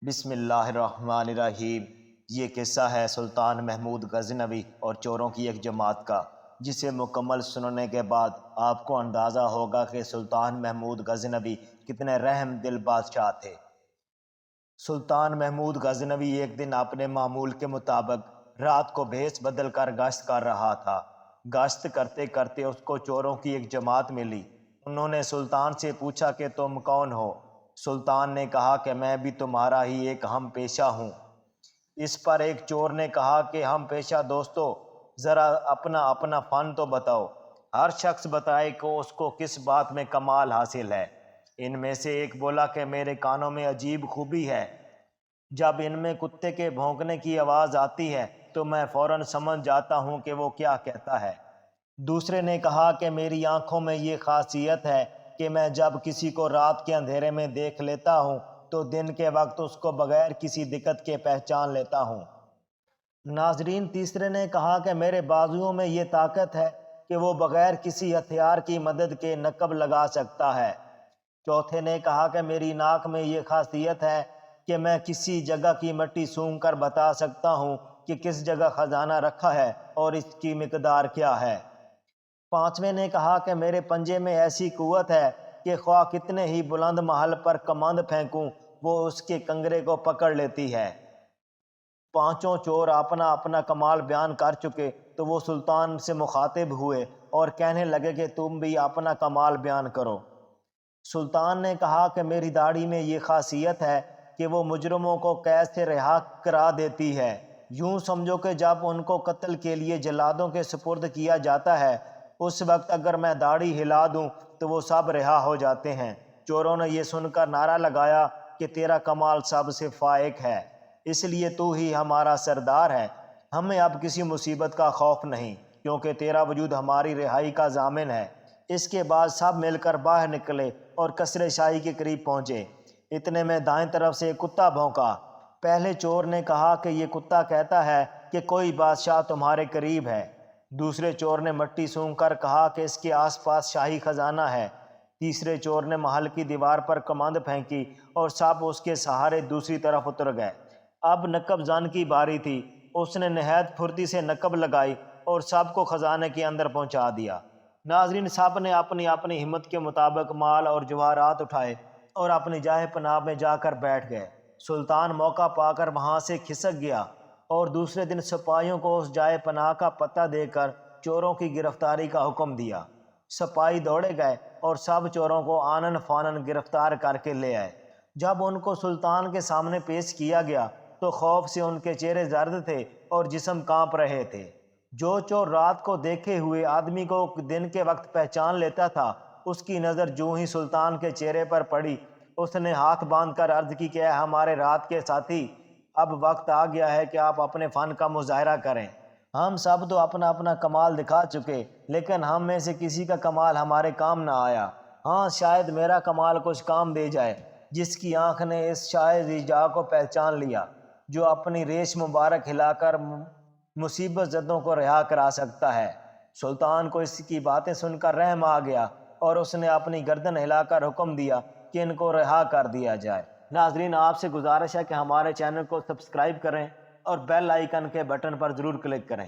بسم اللہ الرحمن الرحیم۔ یہ قصہ ہے سلطان محمود غزنوی اور چوروں کی ایک جماعت کا، جسے مکمل سننے کے بعد آپ کو اندازہ ہوگا کہ سلطان محمود غزنوی کتنے رحم دل بادشاہ تھے۔ سلطان محمود غزنوی ایک دن اپنے معمول کے مطابق رات کو بھیس بدل کر گشت کر رہا تھا۔ گشت کرتے کرتے اس کو چوروں کی ایک جماعت ملی۔ انہوں نے سلطان سے پوچھا کہ تم کون ہو؟ سلطان نے کہا کہ میں بھی تمہارا ہی ایک ہم پیشہ ہوں۔ اس پر ایک چور نے کہا کہ ہم پیشہ دوستو، ذرا اپنا اپنا فن تو بتاؤ۔ ہر شخص بتائے کہ اس کو کس بات میں کمال حاصل ہے۔ ان میں سے ایک بولا کہ میرے کانوں میں عجیب خوبی ہے، جب ان میں کتے کے بھونکنے کی آواز آتی ہے تو میں فوراً سمجھ جاتا ہوں کہ وہ کیا کہتا ہے۔ دوسرے نے کہا کہ میری آنکھوں میں یہ خاصیت ہے کہ میں جب کسی کو رات کے اندھیرے میں دیکھ لیتا ہوں تو دن کے وقت اس کو بغیر کسی دقت کے پہچان لیتا ہوں۔ ناظرین، تیسرے نے کہا کہ میرے بازوؤں میں یہ طاقت ہے کہ وہ بغیر کسی ہتھیار کی مدد کے نقب لگا سکتا ہے۔ چوتھے نے کہا کہ میری ناک میں یہ خاصیت ہے کہ میں کسی جگہ کی مٹی سونگھ کر بتا سکتا ہوں کہ کس جگہ خزانہ رکھا ہے اور اس کی مقدار کیا ہے۔ پانچویں نے کہا کہ میرے پنجے میں ایسی قوت ہے کہ خواہ کتنے ہی بلند محل پر کمند پھینکوں وہ اس کے کنگرے کو پکڑ لیتی ہے۔ پانچوں چور اپنا اپنا کمال بیان کر چکے تو وہ سلطان سے مخاطب ہوئے اور کہنے لگے کہ تم بھی اپنا کمال بیان کرو۔ سلطان نے کہا کہ میری داڑھی میں یہ خاصیت ہے کہ وہ مجرموں کو قید سے رہا کرا دیتی ہے۔ یوں سمجھو کہ جب ان کو قتل کے لیے جلادوں کے سپرد کیا جاتا ہے اس وقت اگر میں داڑھی ہلا دوں تو وہ سب رہا ہو جاتے ہیں۔ چوروں نے یہ سن کر نعرہ لگایا کہ تیرا کمال سب سے فائق ہے، اس لیے تو ہی ہمارا سردار ہے۔ ہمیں اب کسی مصیبت کا خوف نہیں کیونکہ تیرا وجود ہماری رہائی کا ضامن ہے۔ اس کے بعد سب مل کر باہر نکلے اور قصر شاہی کے قریب پہنچے۔ اتنے میں دائیں طرف سے ایک کتا بھونکا۔ پہلے چور نے کہا کہ یہ کتا کہتا ہے کہ کوئی بادشاہ تمہارے قریب ہے۔ دوسرے چور نے مٹی سونگھ کر کہا کہ اس کے آس پاس شاہی خزانہ ہے۔ تیسرے چور نے محل کی دیوار پر کمند پھینکی اور سب اس کے سہارے دوسری طرف اتر گئے۔ اب نقب زن کی باری تھی۔ اس نے نہایت پھرتی سے نقب لگائی اور سب کو خزانے کے اندر پہنچا دیا۔ ناظرین، سب نے اپنی اپنی ہمت کے مطابق مال اور جواہرات اٹھائے اور اپنی جائے پناہ میں جا کر بیٹھ گئے۔ سلطان موقع پا کر وہاں سے کھسک گیا اور دوسرے دن سپاہیوں کو اس جائے پناہ کا پتہ دے کر چوروں کی گرفتاری کا حکم دیا۔ سپاہی دوڑے گئے اور سب چوروں کو آنن فانن گرفتار کر کے لے آئے۔ جب ان کو سلطان کے سامنے پیش کیا گیا تو خوف سے ان کے چہرے زرد تھے اور جسم کانپ رہے تھے۔ جو چور رات کو دیکھے ہوئے آدمی کو دن کے وقت پہچان لیتا تھا، اس کی نظر جو ہی سلطان کے چہرے پر پڑی اس نے ہاتھ باندھ کر عرض کی کہ اے ہمارے رات کے ساتھی، اب وقت آ گیا ہے کہ آپ اپنے فن کا مظاہرہ کریں۔ ہم سب تو اپنا اپنا کمال دکھا چکے لیکن ہم میں سے کسی کا کمال ہمارے کام نہ آیا۔ ہاں، شاید میرا کمال کچھ کام دے جائے۔ جس کی آنکھ نے اس شاہ ذی کو پہچان لیا جو اپنی ریش مبارک ہلا کر مصیبت زدوں کو رہا کرا سکتا ہے۔ سلطان کو اس کی باتیں سن کر رحم آ گیا اور اس نے اپنی گردن ہلا کر حکم دیا کہ ان کو رہا کر دیا جائے۔ ناظرین، آپ سے گزارش ہے کہ ہمارے چینل کو سبسکرائب کریں اور بیل آئیکن کے بٹن پر ضرور کلک کریں۔